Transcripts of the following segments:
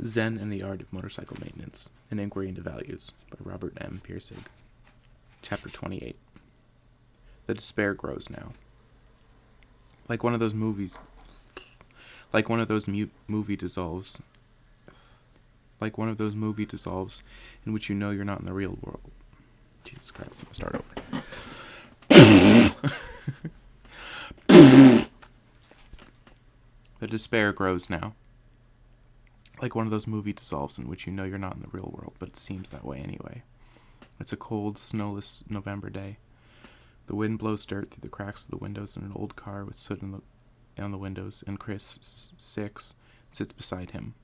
Zen and the Art of Motorcycle Maintenance, An Inquiry into Values, by Robert M. Persig. Chapter 28. The despair grows now. Like one of those movie dissolves. Like one of those movie dissolves in which you know you're not in the real world. Jesus Christ, I'm gonna start over. The despair grows now. Like one of those movie dissolves in which you know you're not in the real world, but it seems that way anyway. It's a cold, snowless November day. The wind blows dirt through the cracks of the windows in an old car with soot on the windows, and Chris, 6, sits beside him,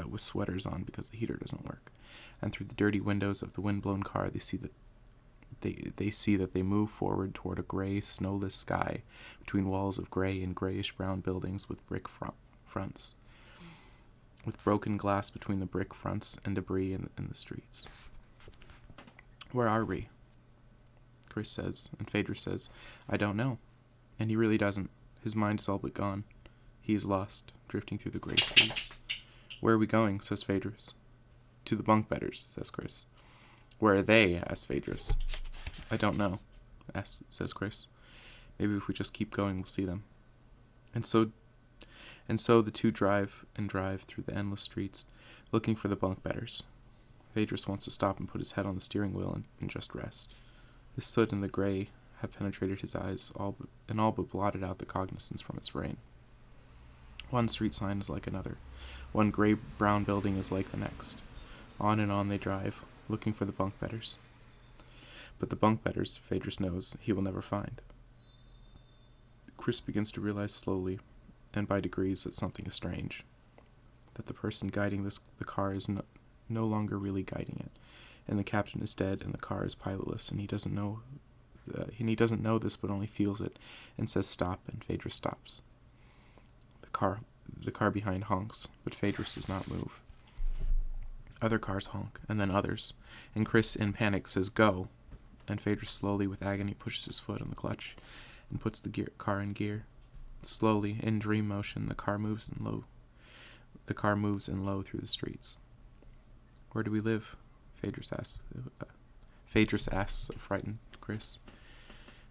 with sweaters on because the heater doesn't work. And through the dirty windows of the wind-blown car, they see that they move forward toward a gray, snowless sky between walls of gray and grayish-brown buildings with brick fronts, with broken glass between the brick fronts and debris in the streets. Where are we? Chris says, and Phaedrus says, I don't know. And he really doesn't. His mind is all but gone. He is lost, drifting through the gray streets. Where are we going? Says Phaedrus. To the bunk bedders, says Chris. Where are they? Asks Phaedrus. I don't know, says Chris. Maybe if we just keep going, we'll see them. And so the two drive through the endless streets, looking for the bunk bedders. Phaedrus wants to stop and put his head on the steering wheel and just rest. The soot and the gray have penetrated his eyes, all but blotted out the cognizance from his brain. One street sign is like another. One gray-brown building is like the next. On and on they drive, looking for the bunk bedders. But the bunk bedders, Phaedrus knows, he will never find. Chris begins to realize slowly, and by degrees, that something is strange. That the person guiding the car is no longer really guiding it, and the captain is dead, and the car is pilotless, and he doesn't know this, but only feels it, and says stop, and Phaedrus stops. The car behind honks, but Phaedrus does not move. Other cars honk, and then others, and Chris, in panic, says go, and Phaedrus slowly, with agony, pushes his foot on the clutch, and puts the car in gear. Slowly, in dream motion, the car moves in low through the streets. Where do we live? Phaedrus asks a frightened Chris.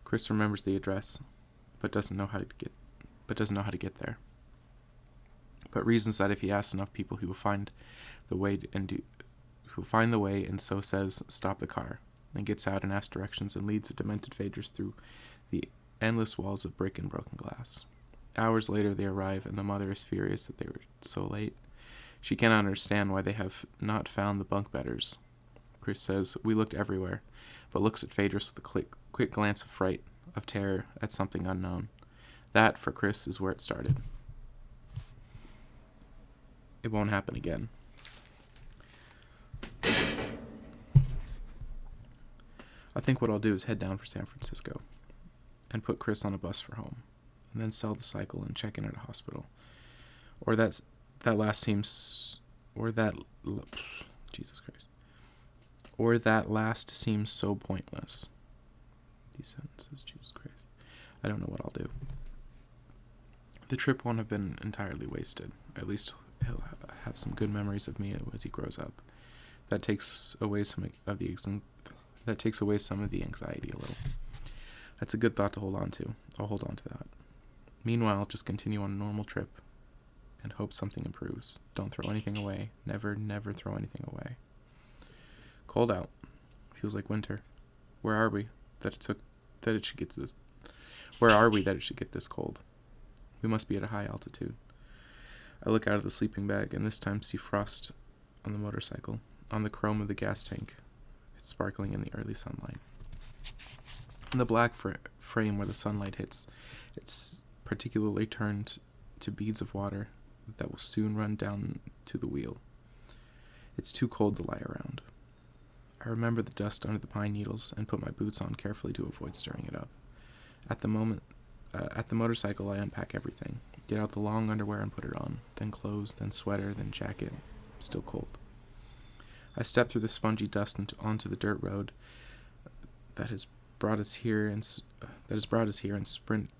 Chris remembers the address, but doesn't know how to get there. But reasons that if he asks enough people, he will find the way, and so says, "Stop the car," and gets out and asks directions and leads a demented Phaedrus through the endless walls of brick and broken glass. Hours later, they arrive, and the mother is furious that they were so late. She cannot understand why they have not found the bunk bedders. Chris says, "We looked everywhere," but looks at Phaedrus with a quick glance of fright, of terror at something unknown. That, for Chris, is where it started. It won't happen again. I think what I'll do is head down for San Francisco and put Chris on a bus for home, and then sell the cycle and check in at a hospital. Jesus Christ. Or that last seems so pointless. These sentences, Jesus Christ. I don't know what I'll do. The trip won't have been entirely wasted. At least he'll have some good memories of me as he grows up. That takes away some of the anxiety a little. That's a good thought to hold on to. I'll hold on to that. Meanwhile, just continue on a normal trip and hope something improves. Don't throw anything away. Never, never throw anything away. Cold out. Feels like winter. Where are we that it should get this cold? We must be at a high altitude. I look out of the sleeping bag and this time see frost on the motorcycle, on the chrome of the gas tank. It's sparkling in the early sunlight. In the black frame where the sunlight hits, it's particularly turned to beads of water that will soon run down to the wheel. It's too cold to lie around. I remember the dust under the pine needles and put my boots on carefully to avoid stirring it up. At the motorcycle, I unpack everything, get out the long underwear and put it on, then clothes, then sweater, then jacket. I'm still cold. I step through the spongy dust onto the dirt road that has brought us here and sprint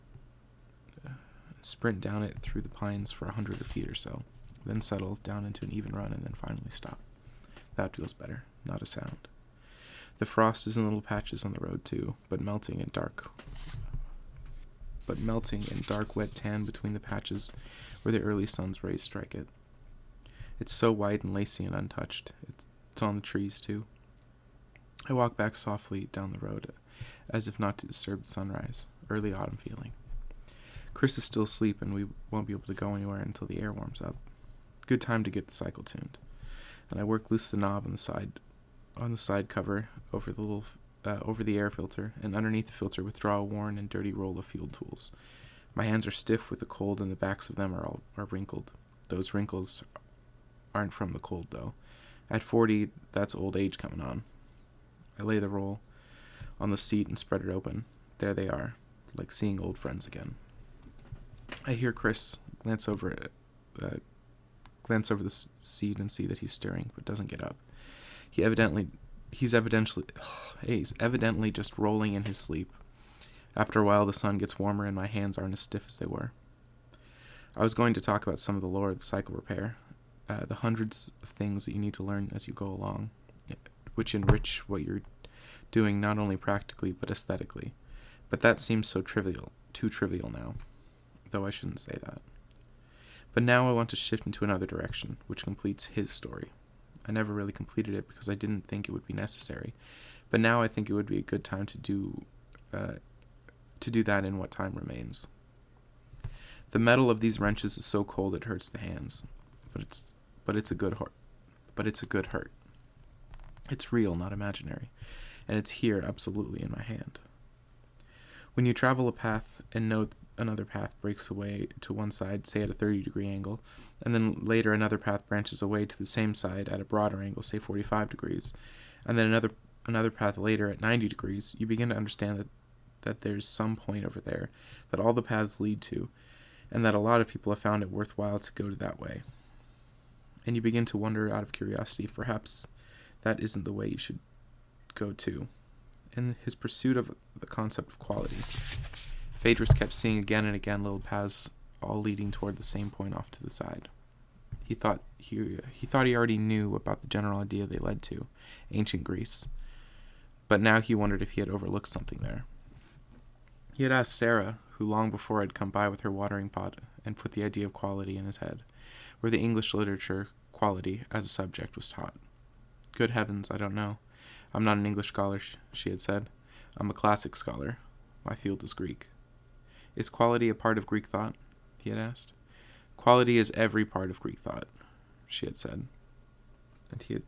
down it through the pines for 100 feet or so. then settle down into an even run, and then finally stop. That feels better. Not a sound. The frost is in little patches on the road too, but melting in dark, wet tan between the patches where the early sun's rays strike it. It's so white and lacy and untouched. It's on the trees too. I walk back softly down the road, as if not to disturb the sunrise. Early autumn feeling. Chris is still asleep, and we won't be able to go anywhere until the air warms up. Good time to get the cycle tuned. And I work loose the knob on the side cover over the air filter, and underneath the filter withdraw a worn and dirty roll of field tools. My hands are stiff with the cold, and the backs of them are wrinkled. Those wrinkles aren't from the cold, though. At 40, that's old age coming on. I lay the roll on the seat and spread it open. There they are, like seeing old friends again. I hear Chris glance over the seat and see that he's stirring, but doesn't get up. He's evidently just rolling in his sleep. After a while, the sun gets warmer and my hands aren't as stiff as they were. I was going to talk about some of the lore of the cycle repair, the hundreds of things that you need to learn as you go along, which enrich what you're doing not only practically but aesthetically. But that seems too trivial now, though I shouldn't say that. But now I want to shift into another direction, which completes his story. I never really completed it because I didn't think it would be necessary, but now I think it would be a good time to do that in what time remains. The metal of these wrenches is so cold it hurts the hands, but it's a good hurt. It's real, not imaginary, and it's here absolutely in my hand. When you travel a path and know another path breaks away to one side, say at a 30-degree angle, and then later another path branches away to the same side at a broader angle, say 45 degrees, and then another path later at 90 degrees, you begin to understand that there's some point over there that all the paths lead to, and that a lot of people have found it worthwhile to go that way. And you begin to wonder out of curiosity if perhaps that isn't the way you should go too. In his pursuit of the concept of quality, Phaedrus kept seeing again and again little paths all leading toward the same point off to the side. He thought he already knew about the general idea they led to, ancient Greece, but now he wondered if he had overlooked something there. He had asked Sarah, who long before had come by with her watering pot and put the idea of quality in his head, where the English literature quality as a subject was taught. Good heavens, I don't know. I'm not an English scholar, she had said. I'm a classic scholar. My field is Greek. Is quality a part of Greek thought? He had asked. Quality is every part of Greek thought, she had said. And he had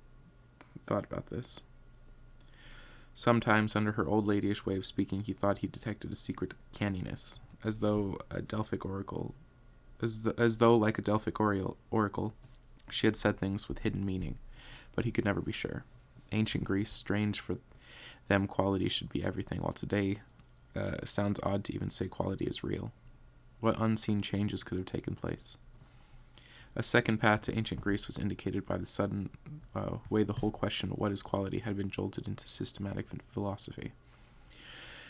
thought about this. Sometimes, under her old ladyish way of speaking, he thought he detected a secret canniness, as though like a Delphic oracle, she had said things with hidden meaning, but he could never be sure. Ancient Greece, strange for them quality should be everything, while today sounds odd to even say quality is real. What unseen changes could have taken place? A second path to ancient Greece was indicated by the sudden way the whole question of what is quality had been jolted into systematic philosophy.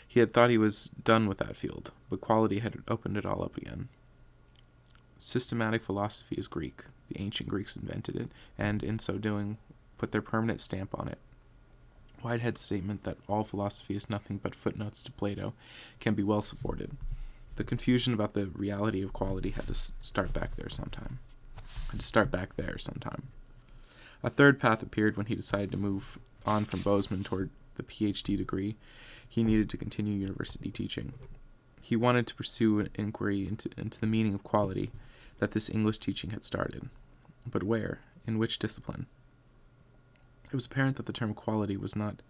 He had thought he was done with that field, but quality had opened it all up again. Systematic philosophy is Greek. The ancient Greeks invented it, and in so doing, put their permanent stamp on it. Whitehead's statement that all philosophy is nothing but footnotes to Plato can be well supported. The confusion about the reality of quality had to start back there sometime. A third path appeared when he decided to move on from Bozeman toward the PhD degree he needed to continue university teaching. He wanted to pursue an inquiry into the meaning of quality that this English teaching had started. But where? In which discipline? It was apparent that the term quality was not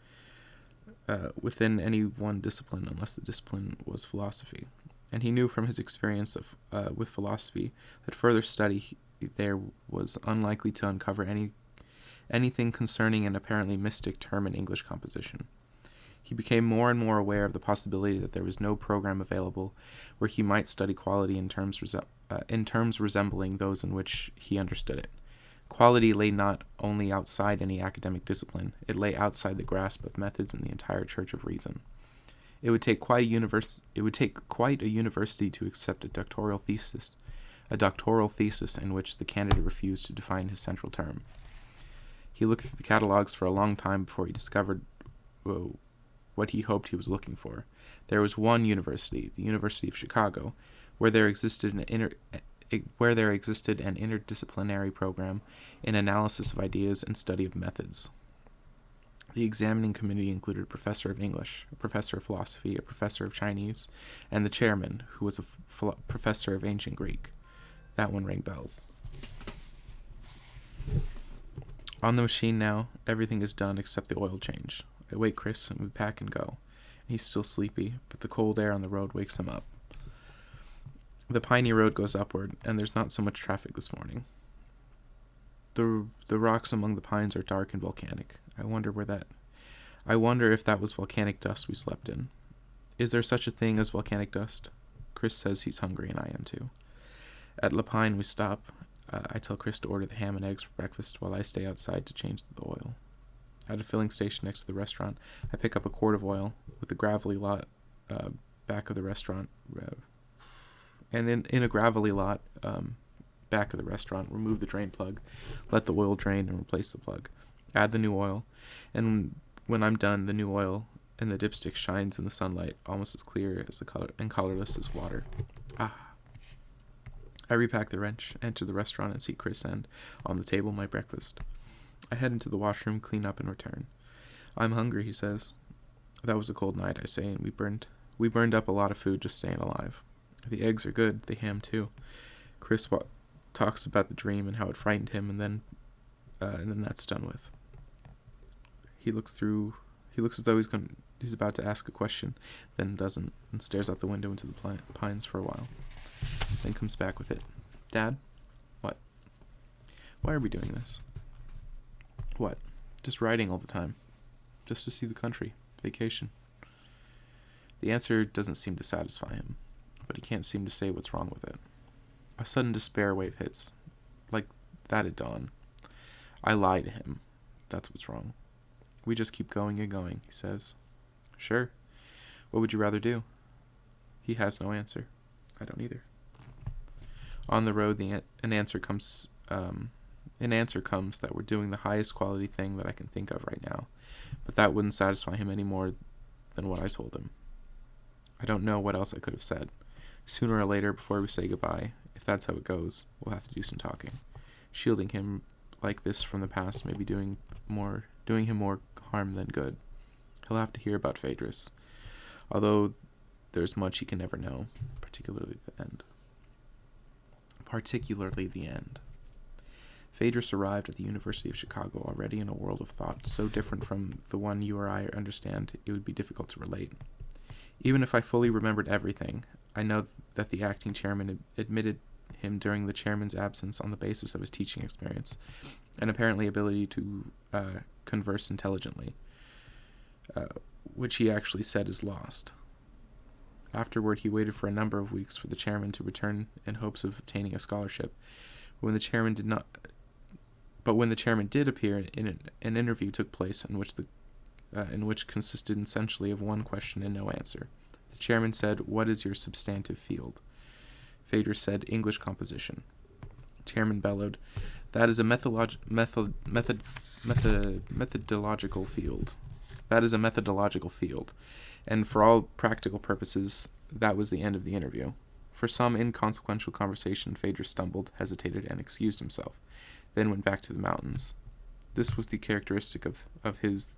within any one discipline unless the discipline was philosophy. And he knew from his experience with philosophy that further study there was unlikely to uncover anything concerning an apparently mystic term in English composition. He became more and more aware of the possibility that there was no program available where he might study quality in terms resembling those in which he understood it. Quality lay not only outside any academic discipline, it lay outside the grasp of methods in the entire Church of Reason. It would take quite a university to accept a doctoral thesis a doctoral thesis in which the candidate refused to define his central term. He looked through the catalogs for a long time before he discovered what he hoped he was looking for. There was one university, the University of Chicago, where there existed an interdisciplinary program in analysis of ideas and study of methods. The examining committee included a professor of English, a professor of philosophy, a professor of Chinese, and the chairman, who was a professor of ancient Greek. That one rang bells. On the machine now, everything is done except the oil change. I wake Chris and we pack and go. He's still sleepy, but the cold air on the road wakes him up. The piney road goes upward, and there's not so much traffic this morning. The rocks among the pines are dark and volcanic. I wonder if that was volcanic dust we slept in. Is there such a thing as volcanic dust? Chris says he's hungry, and I am too. At La Pine, we stop. I tell Chris to order the ham and eggs for breakfast while I stay outside to change the oil. At a filling station next to the restaurant, I pick up a quart of oil with the gravelly lot back of the restaurant. And in a gravelly lot back of the restaurant, remove the drain plug, let the oil drain, and replace the plug. Add the new oil, and when I'm done, the new oil and the dipstick shines in the sunlight, almost as clear as and colorless as water. I repack the wrench, enter the restaurant, and see Chris and, on the table, my breakfast. I head into the washroom, clean up, and return. I'm hungry, he says. That was a cold night, I say, and we burned up a lot of food just staying alive. The eggs are good, the ham too. Chris talks about the dream and how it frightened him, and then that's done with. He looks as though he's about to ask a question, then doesn't, and stares out the window into the pines for a while. Then comes back with it. Dad? What? Why are we doing this? What? Just riding all the time. Just to see the country. Vacation. The answer doesn't seem to satisfy him, but he can't seem to say what's wrong with it. A sudden despair wave hits, like that at dawn. I lie to him. That's what's wrong. We just keep going and going, he says. Sure. What would you rather do? He has no answer. I don't either. On the road, an answer comes that we're doing the highest quality thing that I can think of right now, but that wouldn't satisfy him any more than what I told him. I don't know what else I could have said. Sooner or later, before we say goodbye, if that's how it goes, we'll have to do some talking. Shielding him like this from the past may be doing him more harm than good. He'll have to hear about Phaedrus, although there's much he can never know, particularly the end. Phaedrus arrived at the University of Chicago already in a world of thought so different from the one you or I understand it would be difficult to relate. Even if I fully remembered everything, I know that the acting chairman admitted him during the chairman's absence on the basis of his teaching experience and apparently ability to converse intelligently, which he actually said is lost. Afterward, he waited for a number of weeks for the chairman to return in hopes of obtaining a scholarship. When the chairman did appear, an interview took place in which consisted essentially of one question and no answer. The chairman said, "What is your substantive field?" Phaedrus said, "English composition." Chairman bellowed, "That is a methodological field. That is a methodological field." And for all practical purposes, that was the end of the interview. For some inconsequential conversation, Phaedrus stumbled, hesitated, and excused himself, then went back to the mountains. This was the characteristic of his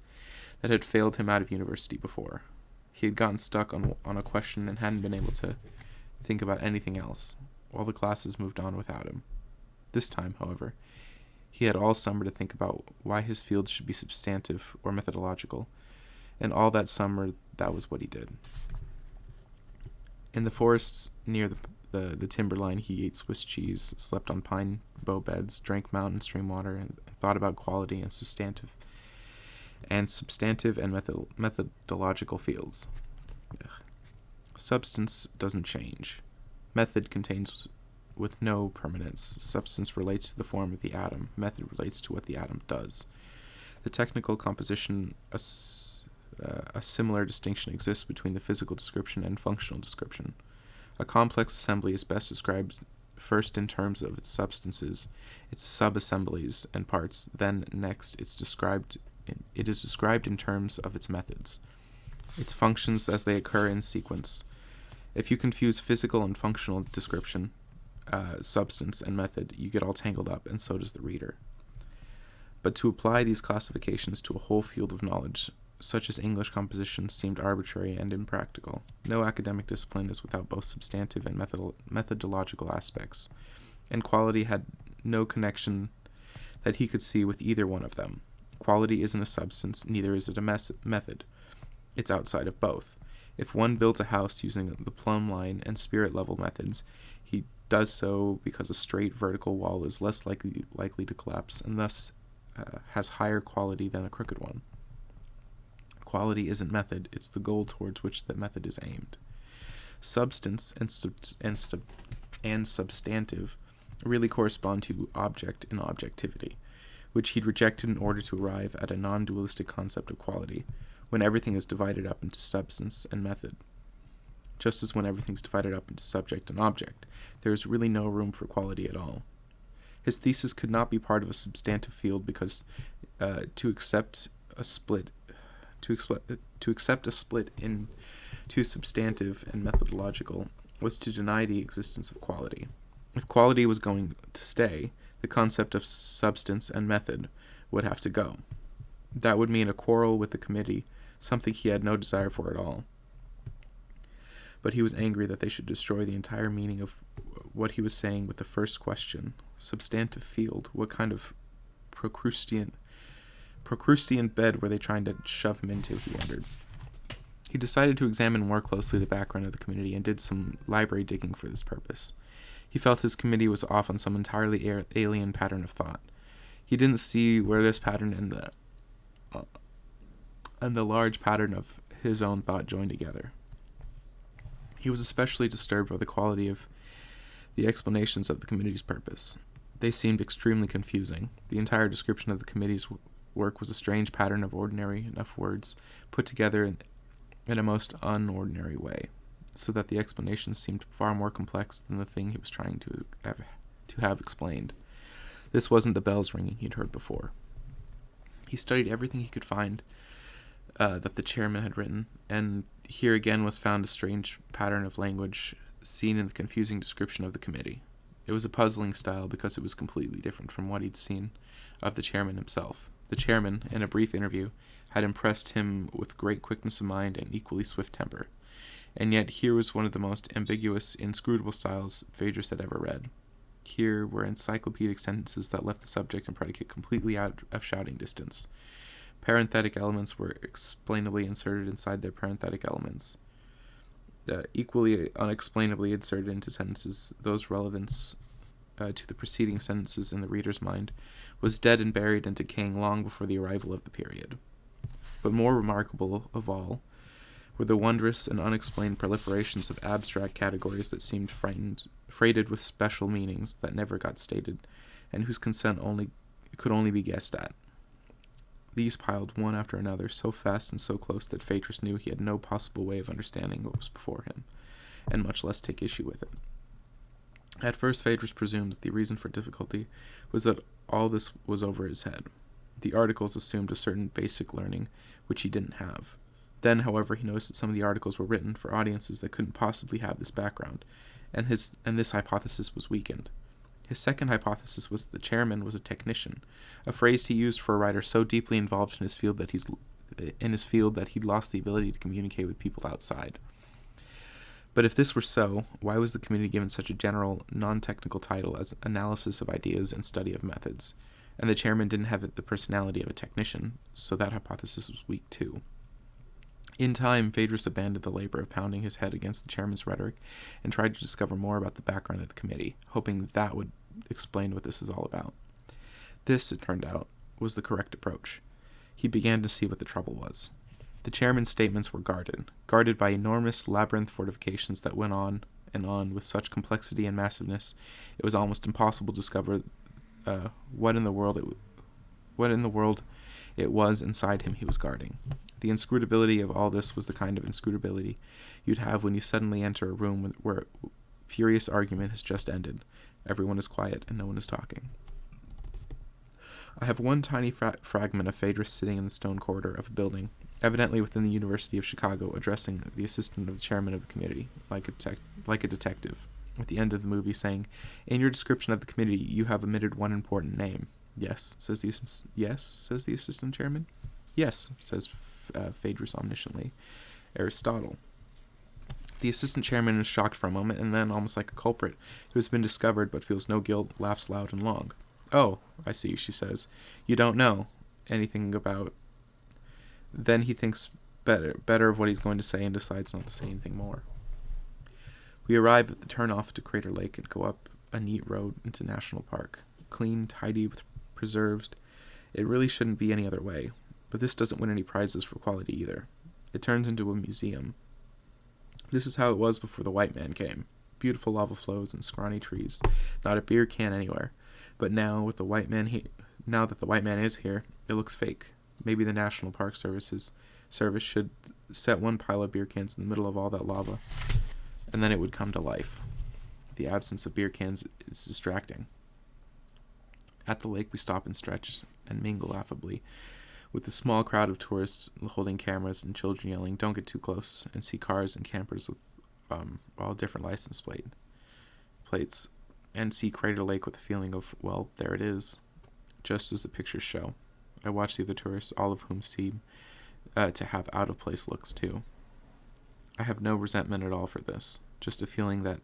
that had failed him out of university before. He had gotten stuck on a question and hadn't been able to think about anything else, while the classes moved on without him. This time, however, he had all summer to think about why his field should be substantive or methodological, and all that summer, that was what he did. In the forests near the timberline, he ate Swiss cheese, slept on pine bough beds, drank mountain stream water, and thought about quality and substantive and methodological fields. Ugh. Substance doesn't change. Method contains with no permanence. Substance relates to the form of the atom. Method relates to what the atom does. The technical composition, a similar distinction exists between the physical description and functional description. A complex assembly is best described first in terms of its substances, its subassemblies and parts, then next it is described in terms of its methods, its functions as they occur in sequence. If you confuse physical and functional description, substance and method, you get all tangled up, and so does the reader. But to apply these classifications to a whole field of knowledge, such as English composition, seemed arbitrary and impractical. No academic discipline is without both substantive and methodological aspects, and quality had no connection that he could see with either one of them. Quality isn't a substance, neither is it a method. It's outside of both. If one builds a house using the plumb line and spirit level methods, he does so because a straight vertical wall is less likely to collapse, and thus has higher quality than a crooked one. Quality isn't method, it's the goal towards which the method is aimed. Substance and substantive really correspond to object and objectivity, which he'd rejected in order to arrive at a non-dualistic concept of quality, when everything is divided up into substance and method. Just as when everything's divided up into subject and object, there is really no room for quality at all. His thesis could not be part of a substantive field because to accept a split into substantive and methodological was to deny the existence of quality. If quality was going to stay, the concept of substance and method would have to go. That would mean a quarrel with the committee, something he had no desire for at all. But he was angry that they should destroy the entire meaning of what he was saying with the first question. Substantive field, what kind of Procrustean bed were they trying to shove him into, he wondered. He decided to examine more closely the background of the committee and did some library digging for this purpose. He felt his committee was off on some entirely alien pattern of thought. He didn't see where this pattern and the large pattern of his own thought joined together. He was especially disturbed by the quality of the explanations of the committee's purpose. They seemed extremely confusing. The entire description of the committee's work was a strange pattern of ordinary enough words put together in a most unordinary way, so that the explanations seemed far more complex than the thing he was trying to have explained. This wasn't the bells ringing he'd heard before. He studied everything he could find that the chairman had written, and here again was found a strange pattern of language seen in the confusing description of the committee. It was a puzzling style because it was completely different from what he'd seen of the chairman himself. The chairman, in a brief interview, had impressed him with great quickness of mind and equally swift temper, and yet here was one of the most ambiguous, inscrutable styles Phaedrus had ever read. Here were encyclopedic sentences that left the subject and predicate completely out of shouting distance. Parenthetic elements were explainably inserted inside their parenthetic elements. Equally unexplainably inserted into sentences, those relevance to the preceding sentences in the reader's mind was dead and buried and decaying long before the arrival of the period. But more remarkable of all were the wondrous and unexplained proliferations of abstract categories that seemed freighted with special meanings that never got stated, and whose consent could only be guessed at. These piled one after another so fast and so close that Phaedrus knew he had no possible way of understanding what was before him, and much less take issue with it. At first Phaedrus presumed that the reason for difficulty was that all this was over his head. The articles assumed a certain basic learning which he didn't have. Then, however, he noticed that some of the articles were written for audiences that couldn't possibly have this background, and this hypothesis was weakened. His second hypothesis was that the chairman was a technician, a phrase he used for a writer so deeply involved in his field that he'd lost the ability to communicate with people outside. But if this were so, why was the community given such a general, non-technical title as Analysis of Ideas and Study of Methods? And the chairman didn't have the personality of a technician, so that hypothesis was weak too. In time, Phaedrus abandoned the labor of pounding his head against the chairman's rhetoric and tried to discover more about the background of the committee, hoping that would explain what this is all about. This, it turned out, was the correct approach. He began to see what the trouble was. The chairman's statements were guarded by enormous labyrinth fortifications that went on and on with such complexity and massiveness, it was almost impossible to discover what in the world it was inside him he was guarding. The inscrutability of all this was the kind of inscrutability you'd have when you suddenly enter a room where furious argument has just ended, Everyone is quiet, and no one is talking. I have one tiny fragment of Phaedrus sitting in the stone corridor of a building, evidently within the University of Chicago, addressing the assistant of the chairman of the committee, like a detective, at the end of the movie, saying, "In your description of the committee, you have omitted one important name." Yes, says the assistant chairman. Yes, says Phaedrus omnisciently. Aristotle. The assistant chairman is shocked for a moment, and then, almost like a culprit who has been discovered but feels no guilt, laughs loud and long. "Oh, I see," she says. "You don't know anything about..." Then he thinks better of what he's going to say and decides not to say anything more. We arrive at the turnoff to Crater Lake and go up a neat road into National Park. Clean, tidy, with preserves. It really shouldn't be any other way. But this doesn't win any prizes for quality either. It turns into a museum. This is how it was before the white man came. Beautiful lava flows and scrawny trees. Not a beer can anywhere. But now, with the white man now that the white man is here, it looks fake. Maybe the National Park Service should set one pile of beer cans in the middle of all that lava, and then it would come to life. The absence of beer cans is distracting. At the lake, we stop and stretch and mingle affably with the small crowd of tourists holding cameras and children yelling, "Don't get too close," and see cars and campers with all different license plates, and see Crater Lake with a feeling of, well, there it is, just as the pictures show. I watch the other tourists, all of whom seem to have out-of-place looks too. I have no resentment at all for this, just a feeling that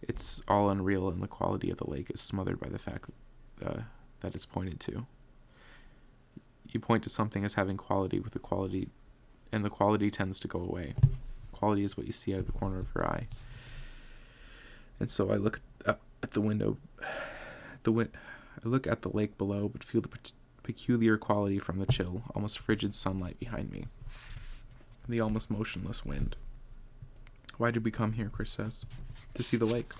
it's all unreal and the quality of the lake is smothered by the fact that it's pointed to. You point to something as having quality with the quality, and the quality tends to go away. Quality is what you see out of the corner of your eye. And so I look up at the window. I look at the lake below, but feel the peculiar quality from the chill, almost frigid sunlight behind me. The almost motionless wind. "Why did we come here?" Chris says. "To see the lake."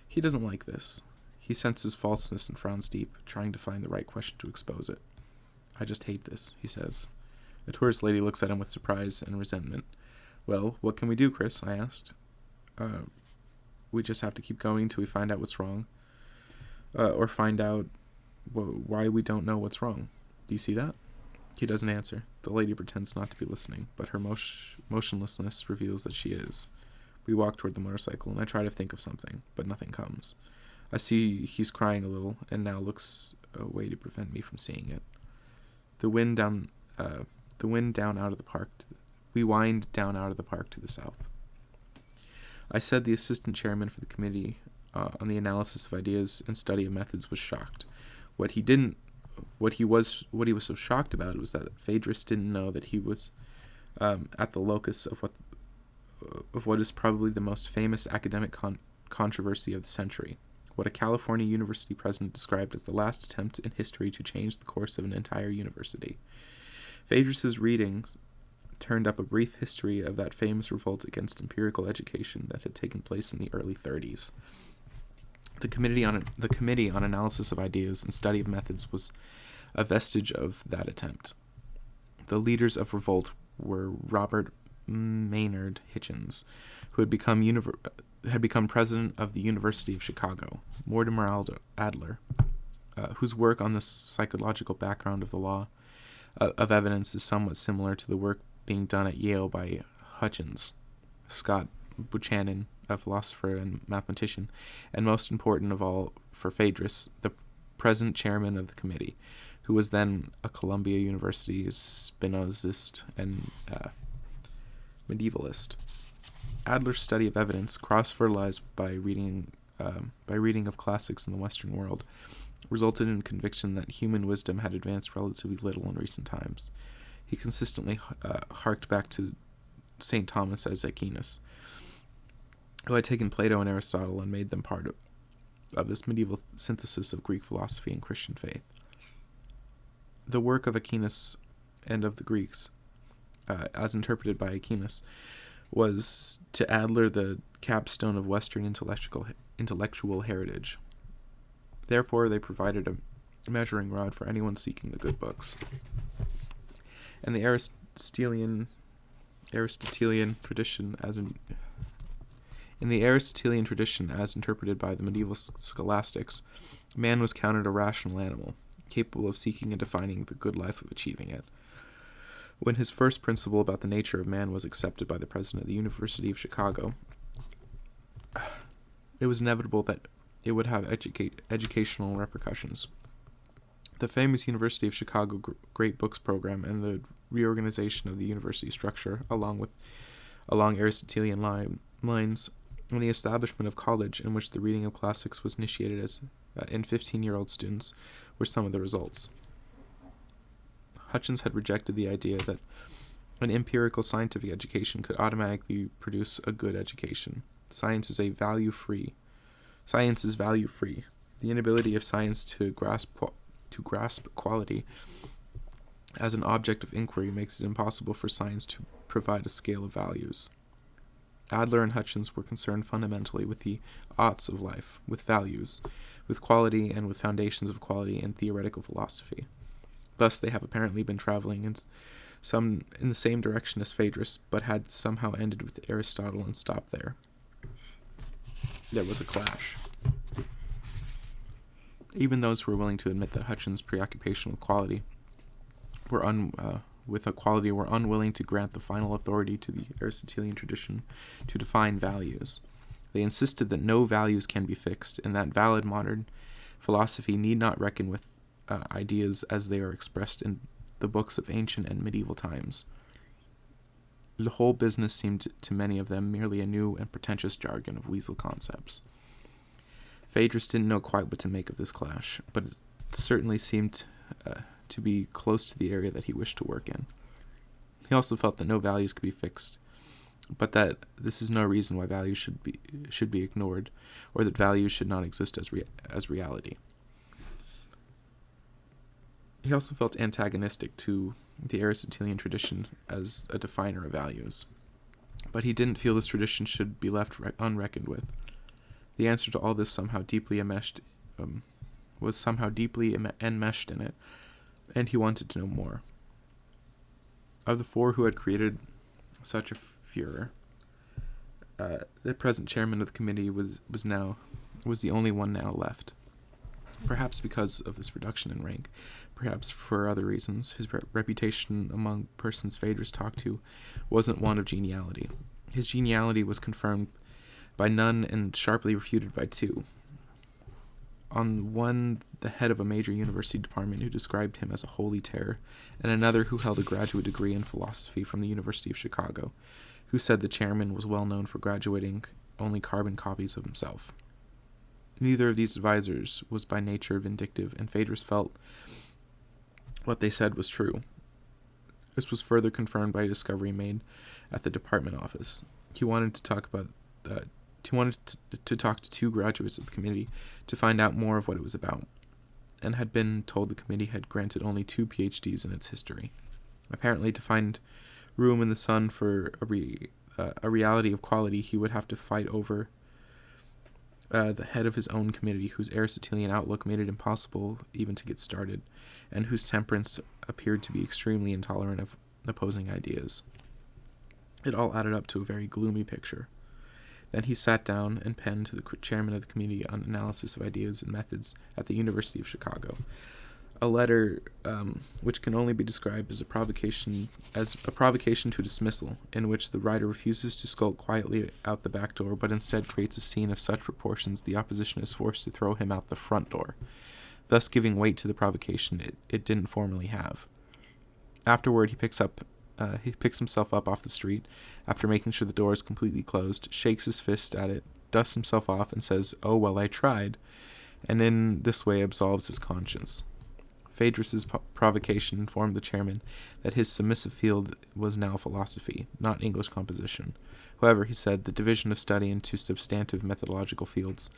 He doesn't like this. He senses falseness and frowns deep, trying to find the right question to expose it. "I just hate this," he says. A tourist lady looks at him with surprise and resentment. "Well, what can we do, Chris?" I asked. We just have to keep going till we find out what's wrong. Or find out why we don't know what's wrong. Do you see that?" He doesn't answer. The lady pretends not to be listening, but her motionlessness reveals that she is. We walk toward the motorcycle, and I try to think of something, but nothing comes. I see he's crying a little, and now looks away to prevent me from seeing it. We wind down out of the park to the south. I said the assistant chairman for the committee on the analysis of ideas and study of methods was shocked. What he was so shocked about was that Phaedrus didn't know that he was at the locus of what is probably the most famous academic controversy of the century, what a California university president described as the last attempt in history to change the course of an entire university. Phaedrus's readings turned up a brief history of that famous revolt against empirical education that had taken place in the early 30s. The Committee on Analysis of Ideas and Study of Methods was a vestige of that attempt. The leaders of revolt were Robert Maynard Hitchens, who had become president of the University of Chicago, Mortimer Adler, whose work on the psychological background of the law of evidence is somewhat similar to the work being done at Yale by Hutchins, Scott Buchanan, a philosopher and mathematician, and most important of all for Phaedrus, the present chairman of the committee, who was then a Columbia University Spinozist and medievalist. Adler's study of evidence, cross-fertilized by reading of classics in the Western world, resulted in conviction that human wisdom had advanced relatively little in recent times. He consistently harked back to St. Thomas as Aquinas, who had taken Plato and Aristotle and made them part of this medieval synthesis of Greek philosophy and Christian faith. The work of Aquinas and of the Greeks, as interpreted by Aquinas, was to Adler the capstone of Western intellectual heritage. Therefore, they provided a measuring rod for anyone seeking the good books. And the Aristotelian tradition, as in In the Aristotelian tradition, as interpreted by the medieval scholastics, man was counted a rational animal, capable of seeking and defining the good life of achieving it. When his first principle about the nature of man was accepted by the president of the University of Chicago, it was inevitable that it would have educational repercussions. The famous University of Chicago Great Books program and the reorganization of the university structure along Aristotelian lines, and the establishment of college in which the reading of classics was initiated in 15-year-old students were some of the results. Hutchins had rejected the idea that an empirical scientific education could automatically produce a good education. Science is value-free. The inability of science to grasp quality as an object of inquiry makes it impossible for science to provide a scale of values. Adler and Hutchins were concerned fundamentally with the oughts of life, with values, with quality, and with foundations of quality in theoretical philosophy. Thus, they have apparently been traveling in the same direction as Phaedrus, but had somehow ended with Aristotle and stopped there. There was a clash. Even those who were willing to admit that Hutchins' preoccupation with quality were unwilling to grant the final authority to the Aristotelian tradition to define values. They insisted that no values can be fixed, and that valid modern philosophy need not reckon with ideas as they are expressed in the books of ancient and medieval times. The whole business seemed to many of them merely a new and pretentious jargon of weasel concepts. Phaedrus didn't know quite what to make of this clash, but it certainly seemed to be close to the area that he wished to work in. He also felt that no values could be fixed, but that this is no reason why values should be ignored, or that values should not exist as reality. He also felt antagonistic to the Aristotelian tradition as a definer of values, but he didn't feel this tradition should be left unreckoned with. The answer to all this was somehow deeply enmeshed in it, and he wanted to know more. Of the four who had created such a furor, the present chairman of the committee was the only one now left. Perhaps because of this reduction in rank, perhaps for other reasons, his reputation among persons Phaedrus talked to wasn't one of geniality. His geniality was confirmed by none and sharply refuted by two. On one, the head of a major university department who described him as a holy terror, and another who held a graduate degree in philosophy from the University of Chicago, who said the chairman was well known for graduating only carbon copies of himself. Neither of these advisors was by nature vindictive, and Phaedrus felt what they said was true. This was further confirmed by a discovery made at the department office. He wanted to talk to two graduates of the committee to find out more of what it was about, and had been told the committee had granted only 2 PhDs in its history. Apparently, to find room in the sun for a reality of quality, he would have to fight over the head of his own committee, whose Aristotelian outlook made it impossible even to get started, and whose temperance appeared to be extremely intolerant of opposing ideas. It all added up to a very gloomy picture. Then he sat down and penned to the chairman of the Committee on Analysis of Ideas and Methods at the University of Chicago a letter which can only be described as a provocation to dismissal, in which the writer refuses to skulk quietly out the back door, but instead creates a scene of such proportions the opposition is forced to throw him out the front door, thus giving weight to the provocation it didn't formerly have. Afterward, he picks himself up off the street, after making sure the door is completely closed, shakes his fist at it, dusts himself off, and says, "Oh, well, I tried," and in this way absolves his conscience. Phaedrus's provocation informed the chairman that his submissive field was now philosophy, not English composition. However, he said, the division of study into substantive methodological fields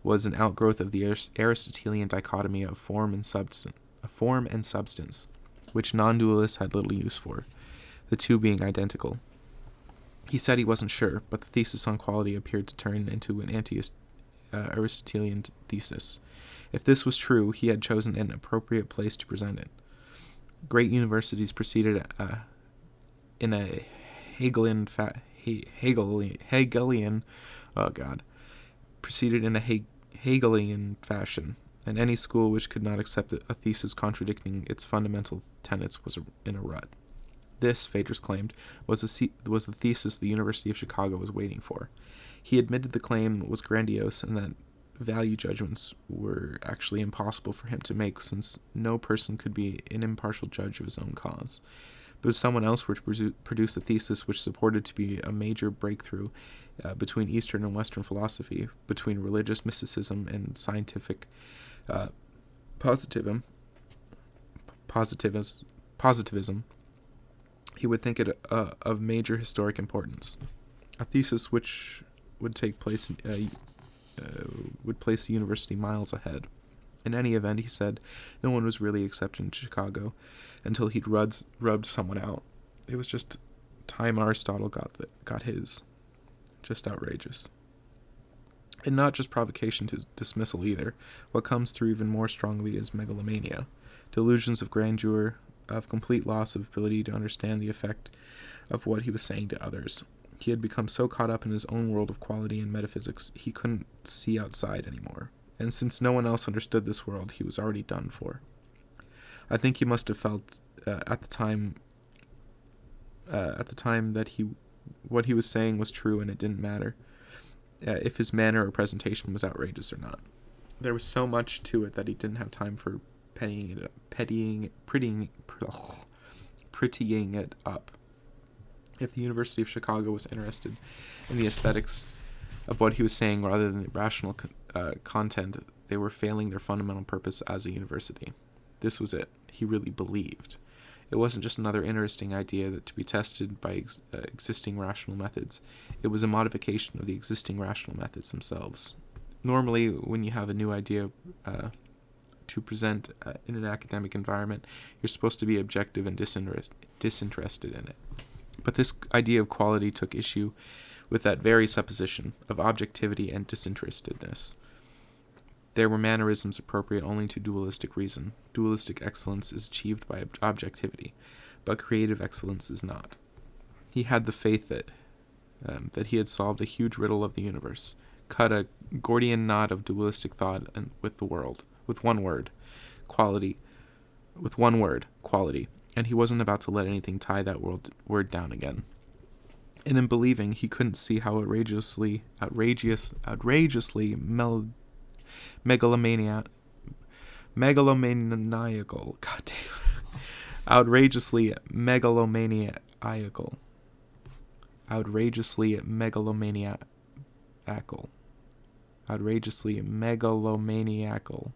was an outgrowth of the Aristotelian dichotomy of form and substance, which non-dualists had little use for, the two being identical. He said he wasn't sure, but the thesis on quality appeared to turn into an anti-Aristotelian thesis. If this was true, he had chosen an appropriate place to present it. Great universities proceeded in a Hegelian oh God, proceeded in a Hegelian fashion, and any school which could not accept a thesis contradicting its fundamental tenets was in a rut. This, Phaedrus claimed, was the thesis the University of Chicago was waiting for. He admitted the claim was grandiose and that value judgments were actually impossible for him to make, since no person could be an impartial judge of his own cause. But if someone else were to produce a thesis which supported to be a major breakthrough between Eastern and Western philosophy, between religious mysticism and scientific positivism, he would think it of major historic importance. A thesis which would take place would place the university miles ahead. In any event, he said, no one was really accepted in Chicago until he'd rubbed someone out. It was just time Aristotle got his. Just outrageous. And not just provocation to dismissal either. What comes through even more strongly is megalomania, delusions of grandeur, of complete loss of ability to understand the effect of what he was saying to others. He had become so caught up in his own world of quality and metaphysics, he couldn't see outside anymore. And since no one else understood this world, he was already done for. I think he must have felt at the time that what he was saying was true, and it didn't matter if his manner or presentation was outrageous or not. There was so much to it that he didn't have time for prettying it up. If the University of Chicago was interested in the aesthetics of what he was saying rather than the rational content, they were failing their fundamental purpose as a university. This was it. He really believed. It wasn't just another interesting idea that to be tested by existing rational methods. It was a modification of the existing rational methods themselves. Normally, when you have a new idea to present in an academic environment, you're supposed to be objective and disinterested in it. But this idea of quality took issue with that very supposition of objectivity and disinterestedness. There were mannerisms appropriate only to dualistic reason. Dualistic excellence is achieved by objectivity, but creative excellence is not. He had the faith that he had solved a huge riddle of the universe, cut a Gordian knot of dualistic thought with the world, with one word, quality, and he wasn't about to let anything tie that word down again. And in believing, he couldn't see how outrageously megalomaniacal, outrageously megalomaniacal,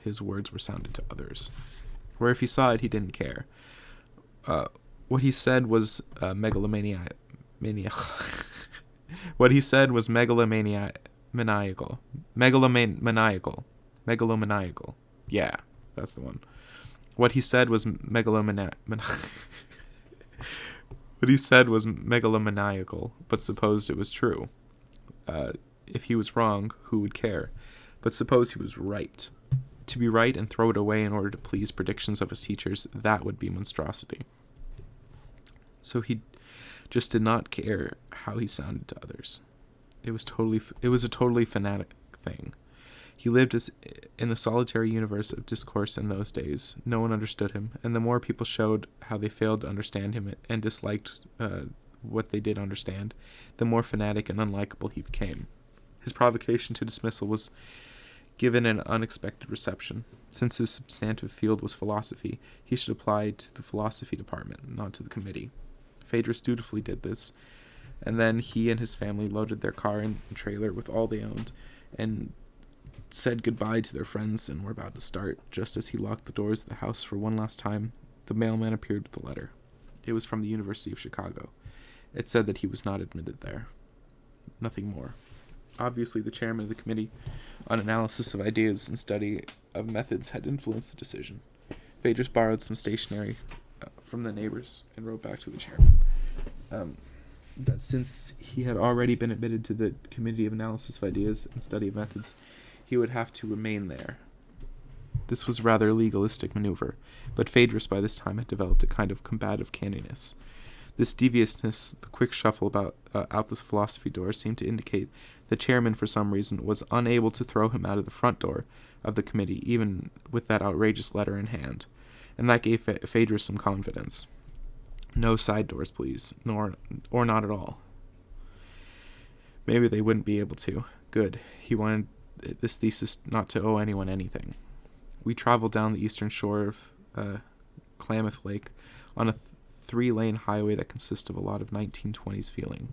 his words were sounded to others. Where if he saw it, he didn't care. What he said was What he said was megalomaniacal. Yeah, that's the one. What he said was megalomaniacal, but supposed it was true. If he was wrong, who would care? But suppose he was right. To be right and throw it away in order to please predictions of his teachers, that would be monstrosity. So he just did not care how he sounded to others. It was a totally fanatic thing. He lived in a solitary universe of discourse in those days. No one understood him, and the more people showed how they failed to understand him and disliked what they did understand, the more fanatic and unlikable he became. His provocation to dismissal was given an unexpected reception. Since his substantive field was philosophy, he should apply to the philosophy department, not to the committee. Phaedrus dutifully did this, and then he and his family loaded their car and trailer with all they owned, and said goodbye to their friends and were about to start. Just as he locked the doors of the house for one last time, the mailman appeared with a letter. It was from the University of Chicago. It said that he was not admitted there. Nothing more. Obviously, the chairman of the Committee on Analysis of Ideas and Study of Methods had influenced the decision. Phaedrus borrowed some stationery from the neighbors and wrote back to the chairman that since he had already been admitted to the Committee of Analysis of Ideas and Study of Methods, he would have to remain there. This was a rather legalistic maneuver, but Phaedrus by this time had developed a kind of combative canniness. This deviousness, the quick shuffle out the philosophy door, seemed to indicate the chairman, for some reason, was unable to throw him out of the front door of the committee, even with that outrageous letter in hand, and that gave Phaedrus some confidence. No side doors, please, or not at all. Maybe they wouldn't be able to. Good. He wanted this thesis not to owe anyone anything. We traveled down the eastern shore of Klamath Lake on a 3-lane highway that consists of a lot of 1920s feeling.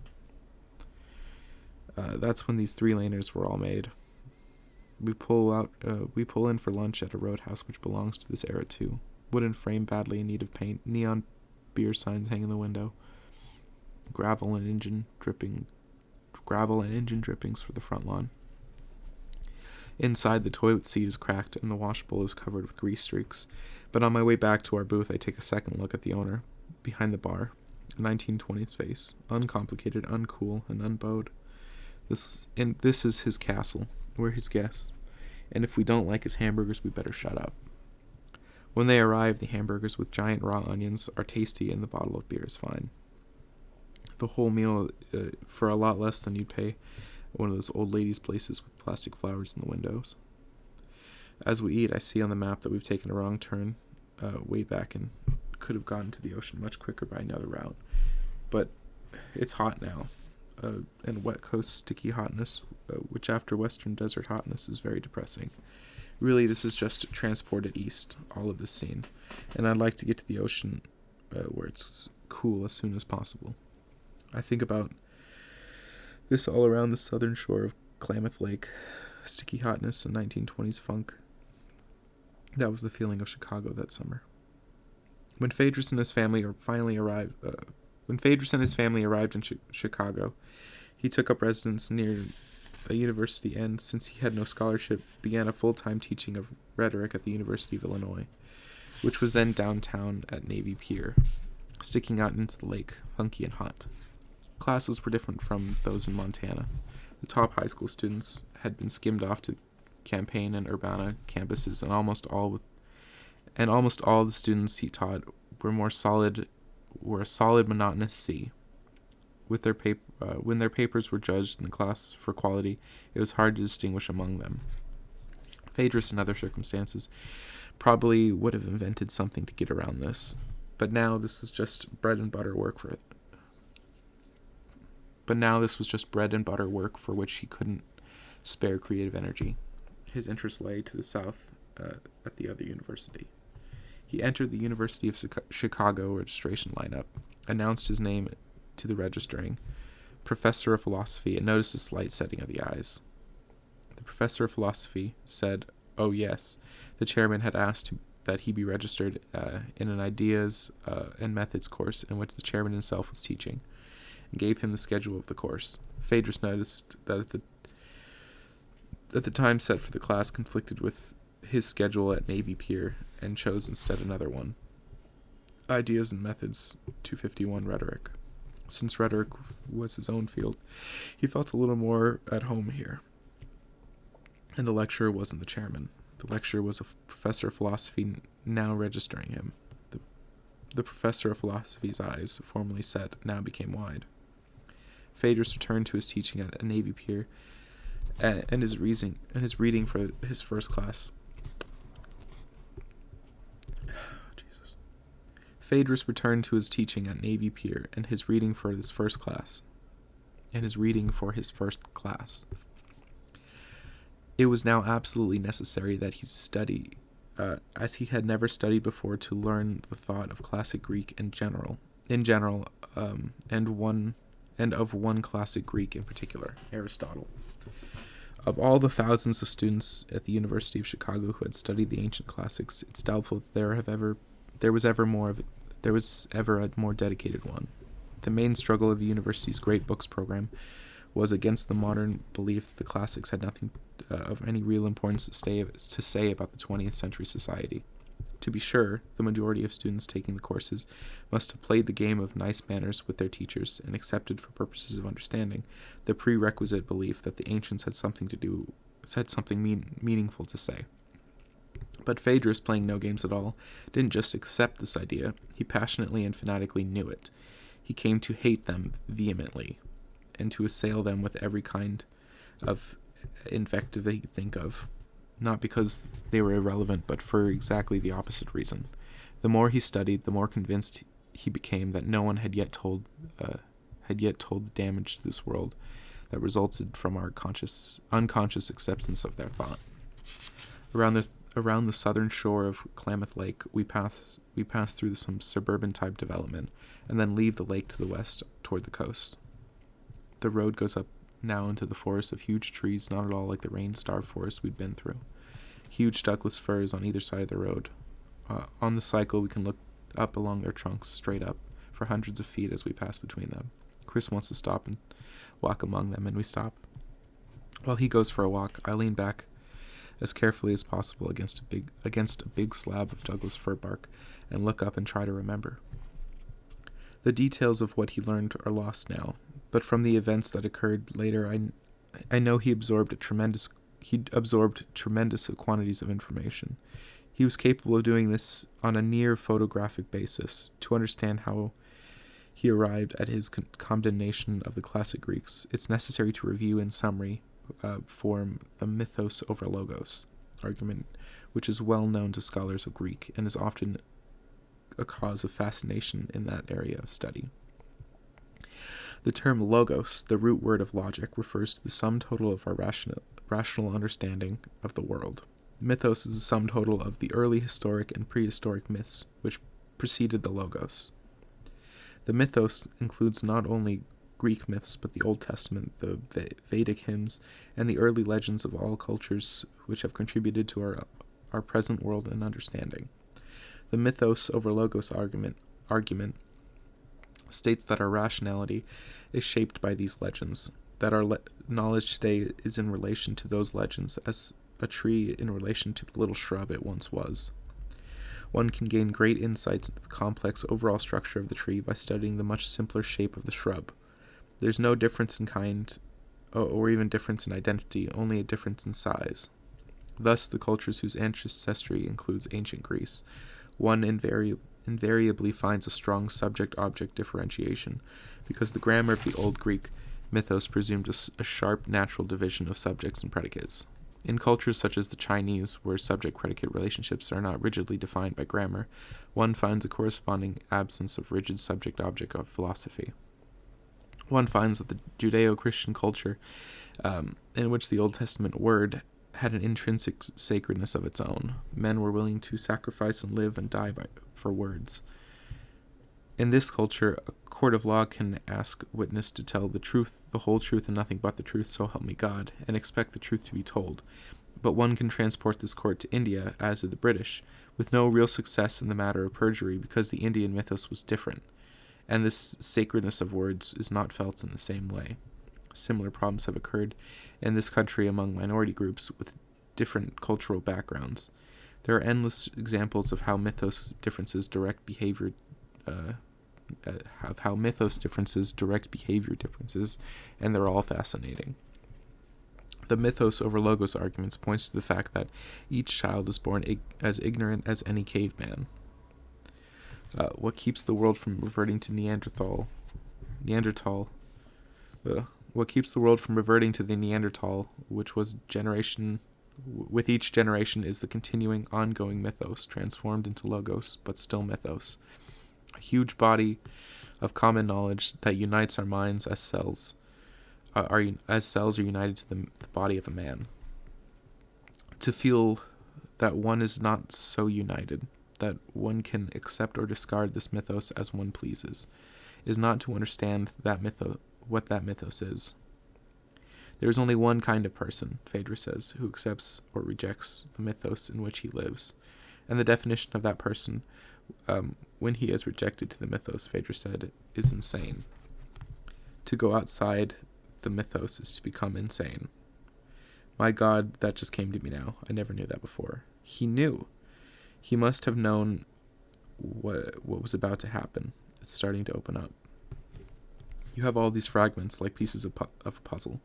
That's when these 3-laners were all made. We pull in for lunch at a roadhouse which belongs to this era too. Wooden frame badly in need of paint, neon beer signs hang in the window, gravel and engine drippings for the front lawn. Inside, the toilet seat is cracked and the wash bowl is covered with grease streaks. But on my way back to our booth, I take a second look at the owner, behind the bar, a 1920s face, uncomplicated, uncool, and unbowed. This is his castle. We're his guests, and if we don't like his hamburgers, we better shut up. When they arrive, the hamburgers with giant raw onions are tasty, and the bottle of beer is fine. The whole meal for a lot less than you'd pay at one of those old ladies' places with plastic flowers in the windows. As we eat, I see on the map that we've taken a wrong turn way back and could have gotten to the ocean much quicker by another route. But it's hot now, and wet coast sticky hotness, which after western desert hotness is very depressing. Really, this is just transported east, all of this scene, and I'd like to get to the ocean where it's cool as soon as possible. I think about this all around the southern shore of Klamath Lake, sticky hotness and 1920s funk. That was the feeling of Chicago that summer. When Phaedrus and his family arrived in Chicago, he took up residence near a university and, since he had no scholarship, began a full-time teaching of rhetoric at the University of Illinois, which was then downtown at Navy Pier, sticking out into the lake, funky and hot. Classes were different from those in Montana. The top high school students had been skimmed off to Champaign and Urbana campuses, and almost all the students he taught were a solid monotonous C. When their papers were judged in the class for quality, it was hard to distinguish among them. Phaedrus, in other circumstances, probably would have invented something to get around this, but now this was just bread and butter work for which he couldn't spare creative energy. His interest lay to the south at the other university. He entered the University of Chicago registration lineup, announced his name to the registering professor of philosophy, and noticed a slight setting of the eyes. The professor of philosophy said, "Oh yes," the chairman had asked that he be registered in an ideas and methods course in which the chairman himself was teaching, and gave him the schedule of the course. Phaedrus noticed that the time set for the class conflicted with his schedule at Navy Pier, and chose instead another one. Ideas and Methods 251 Rhetoric. Since rhetoric was his own field, he felt a little more at home here. And the lecturer wasn't the chairman. The lecturer was a professor of philosophy now registering him. The professor of philosophy's eyes, formerly set, now became wide. Phaedrus returned to his teaching at a Navy Pier and his reading for his first class. Phaedrus returned to his teaching at Navy Pier and his reading for his first class. It was now absolutely necessary that he study, as he had never studied before, to learn the thought of classic Greek and of one classic Greek in particular, Aristotle. Of all the thousands of students at the University of Chicago who had studied the ancient classics, it's doubtful that there was ever a more dedicated one. The main struggle of the university's Great Books program was against the modern belief that the classics had nothing of any real importance to say about the 20th century society. To be sure, the majority of students taking the courses must have played the game of nice manners with their teachers and accepted, for purposes of understanding, the prerequisite belief that the ancients had something meaningful to say. But Phaedrus, playing no games at all, didn't just accept this idea, he passionately and fanatically knew it. He came to hate them vehemently, and to assail them with every kind of invective that he could think of, not because they were irrelevant, but for exactly the opposite reason. The more he studied, the more convinced he became that no one had yet told the damage to this world that resulted from our unconscious acceptance of their thought. Around the southern shore of Klamath Lake, we pass through some suburban type development, and then leave the lake to the west toward the coast. The road goes up now into the forest of huge trees, not at all like the rain-starved forest we'd been through. Huge Douglas firs on either side of the road. On the cycle, we can look up along their trunks, straight up, for hundreds of feet as we pass between them. Chris wants to stop and walk among them, and we stop. While he goes for a walk, I lean back as carefully as possible against a big slab of Douglas fir bark and look up and try to remember. The details of what he learned are lost now, but from the events that occurred later, I know he absorbed tremendous quantities of information. He was capable of doing this on a near photographic basis. To understand how he arrived at his condemnation of the classic Greeks, it's necessary to review in summary form the mythos over logos argument, which is well known to scholars of Greek and is often a cause of fascination in that area of study. The term logos, the root word of logic, refers to the sum total of our rational understanding of the world. Mythos is the sum total of the early historic and prehistoric myths which preceded the logos. The mythos includes not only Greek myths, but the Old Testament, the Vedic hymns, and the early legends of all cultures which have contributed to our present world and understanding. The mythos over logos argument states that our rationality is shaped by these legends, that our knowledge today is in relation to those legends as a tree in relation to the little shrub it once was. One can gain great insights into the complex overall structure of the tree by studying the much simpler shape of the shrub. There's no difference in kind, or even difference in identity, only a difference in size. Thus, the cultures whose ancestry includes ancient Greece, one invariably finds a strong subject-object differentiation, because the grammar of the Old Greek mythos presumed a sharp natural division of subjects and predicates. In cultures such as the Chinese, where subject-predicate relationships are not rigidly defined by grammar, one finds a corresponding absence of rigid subject-object of philosophy. One finds that the Judeo-Christian culture, in which the Old Testament word had an intrinsic sacredness of its own. Men were willing to sacrifice and live and die for words. In this culture, a court of law can ask witness to tell the truth, the whole truth, and nothing but the truth, so help me God, and expect the truth to be told. But one can transport this court to India, as did the British, with no real success in the matter of perjury, because the Indian mythos was different, and this sacredness of words is not felt in the same way. Similar problems have occurred in this country among minority groups with different cultural backgrounds. There are endless examples of how mythos differences direct behavior differences, and they're all fascinating. The mythos over logos arguments points to the fact that each child is born as ignorant as any caveman. What keeps the world from reverting to What keeps the world from reverting to the Neanderthal, which was with each generation, is the continuing, ongoing mythos, transformed into logos, but still mythos. A huge body of common knowledge that unites our minds as cells are united to the body of a man. To feel that one is not so united, that one can accept or discard this mythos as one pleases, is not to understand what that mythos is. There is only one kind of person, Phaedrus says, who accepts or rejects the mythos in which he lives, and the definition of that person, when he is rejected to the mythos, Phaedrus said, is insane. To go outside the mythos is to become insane. My God, that just came to me now. I never knew that before. He knew. He must have known what was about to happen. It's starting to open up. You have all these fragments like pieces of a puzzle.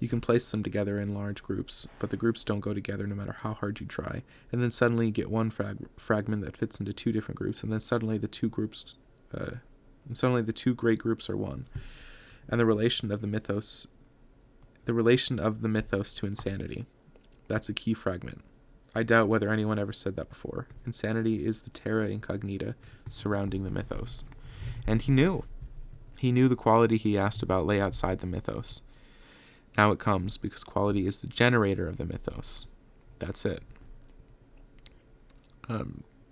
You can place them together in large groups, but the groups don't go together no matter how hard you try. And then suddenly you get one fragment that fits into two different groups, and then suddenly the two groups and suddenly the two great groups are one, and the relation of the mythos to insanity. That's a key fragment. I doubt whether anyone ever said that before. Insanity is the terra incognita surrounding the mythos. And he knew. He knew the quality he asked about lay outside the mythos. Now it comes, because quality is the generator of the mythos. That's it.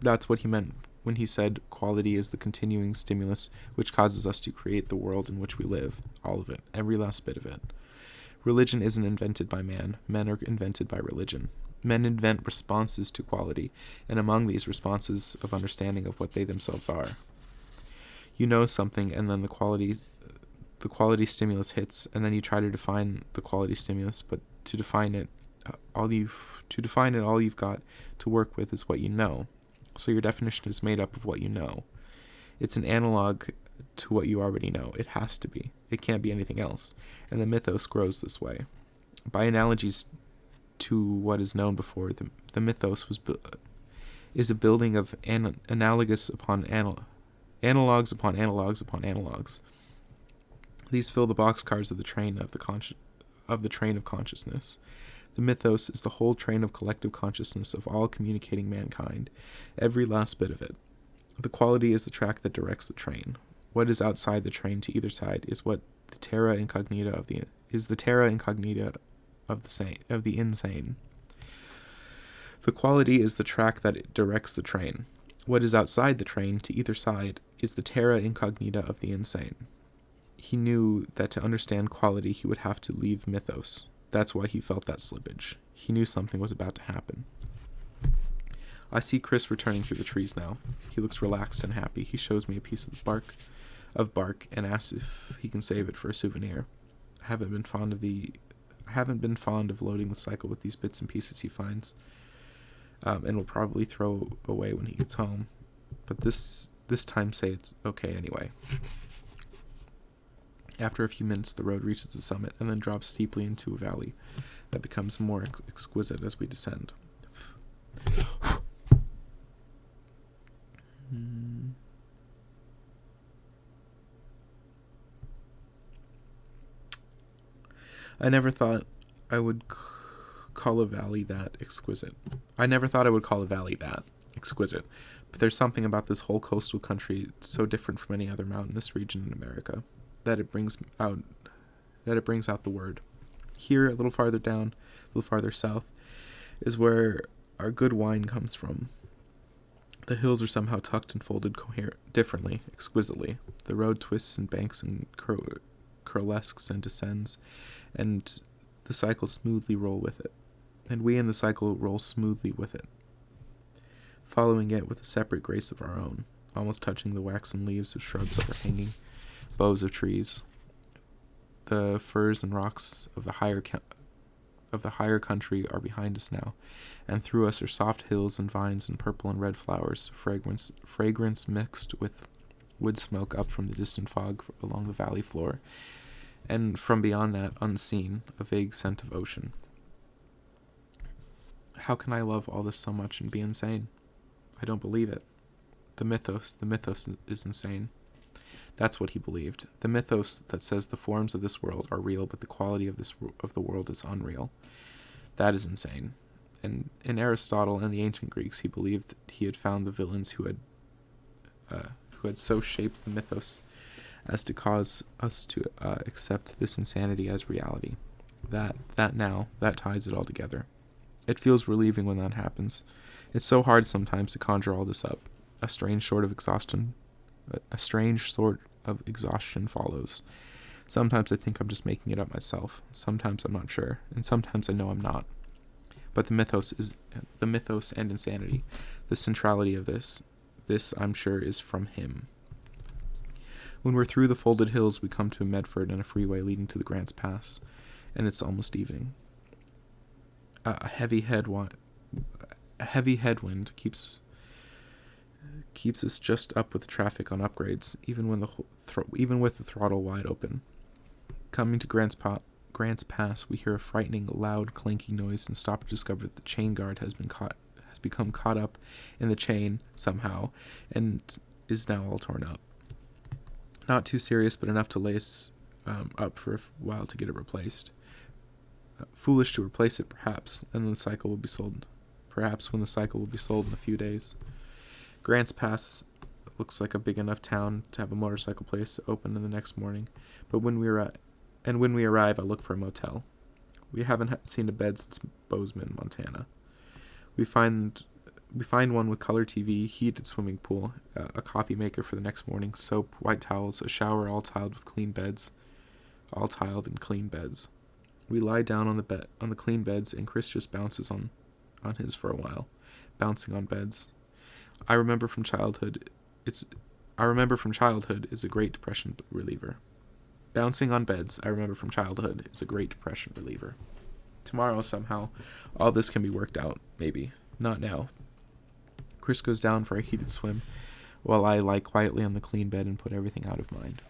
That's what he meant when he said quality is the continuing stimulus which causes us to create the world in which we live. All of it. Every last bit of it. Religion isn't invented by man. Men are invented by religion. Men invent responses to quality, and among these responses of understanding of what they themselves are. You know something, and then the quality stimulus hits, and then you try to define the quality stimulus, but to define it, all you've got to work with is what you know. So your definition is made up of what you know. It's an analog to what you already know. It has to be. It can't be anything else. And the mythos grows this way. By analogies to what is known before, the mythos is a building of analogs upon analogs. These fill the boxcars of the train of consciousness. The mythos is the whole train of collective consciousness of all communicating mankind, every last bit of it. The quality is the track that directs the train. What is outside the train to either side is what the terra incognita of the insane. The quality is the track that directs the train. What is outside the train to either side is the terra incognita of the insane. He knew that to understand quality he would have to leave mythos. That's why he felt that slippage. He knew something was about to happen. I see Chris returning through the trees now. He looks relaxed and happy. He shows me a piece of bark and asks if he can save it for a souvenir. I haven't been fond of loading the cycle with these bits and pieces he finds, and will probably throw away when he gets home. But this time say it's okay anyway. After a few minutes, the road reaches the summit and then drops steeply into a valley that becomes more exquisite as we descend. I never thought I would call a valley that exquisite. But there's something about this whole coastal country so different from any other mountainous region in America that it brings out the word. Here, a little farther down, a little farther south, is where our good wine comes from. The hills are somehow tucked and folded differently, exquisitely. The road twists and banks and curlesques and descends, and the cycle smoothly roll with it. And we in the cycle roll smoothly with it, following it with a separate grace of our own, almost touching the waxen leaves of shrubs overhanging boughs of trees. The firs and rocks of the higher country are behind us now, and through us are soft hills and vines and purple and red flowers, fragrance mixed with wood smoke up from the distant fog along the valley floor, and from beyond that, unseen, a vague scent of ocean. How can I love all this so much and be insane? I don't believe it. The mythos is insane. That's what he believed. The mythos that says the forms of this world are real, but the quality of the world is unreal. That is insane. And in Aristotle and the ancient Greeks, he believed that he had found the villains who had so shaped the mythos as to cause us to accept this insanity as reality. That ties it all together. It feels relieving when that happens. It's so hard sometimes to conjure all this up. A strange sort of exhaustion follows. Sometimes I think I'm just making it up myself. Sometimes I'm not sure, and sometimes I know I'm not. But the mythos and insanity, the centrality of this I'm sure is from him. When we're through the folded hills, we come to a Medford and a freeway leading to the Grants Pass, and it's almost evening. A heavy headwind keeps us just up with traffic on upgrades, even with the throttle wide open. Coming to Grants Pass, we hear a frightening, loud, clanking noise and stop to discover that the chain guard has become caught up in the chain somehow and is now all torn up. Not too serious, but enough to lace up for a while to get it replaced. Foolish to replace it, perhaps, and then the cycle will be sold. Perhaps when the cycle will be sold in a few days. Grants Pass looks like a big enough town to have a motorcycle place open in the next morning, but when we arrive, I look for a motel. We haven't seen a bed since Bozeman, Montana. We find one with color TV, heated swimming pool, a coffee maker for the next morning, soap, white towels, a shower, all tiled and clean beds. We lie down on the clean beds, and Chris just bounces on his for a while, bouncing on beds. I remember from childhood is a Great Depression reliever. Bouncing on beds, I remember from childhood, is a Great Depression reliever. Tomorrow, somehow, all this can be worked out, maybe. Not now. Chris goes down for a heated swim, while I lie quietly on the clean bed and put everything out of mind.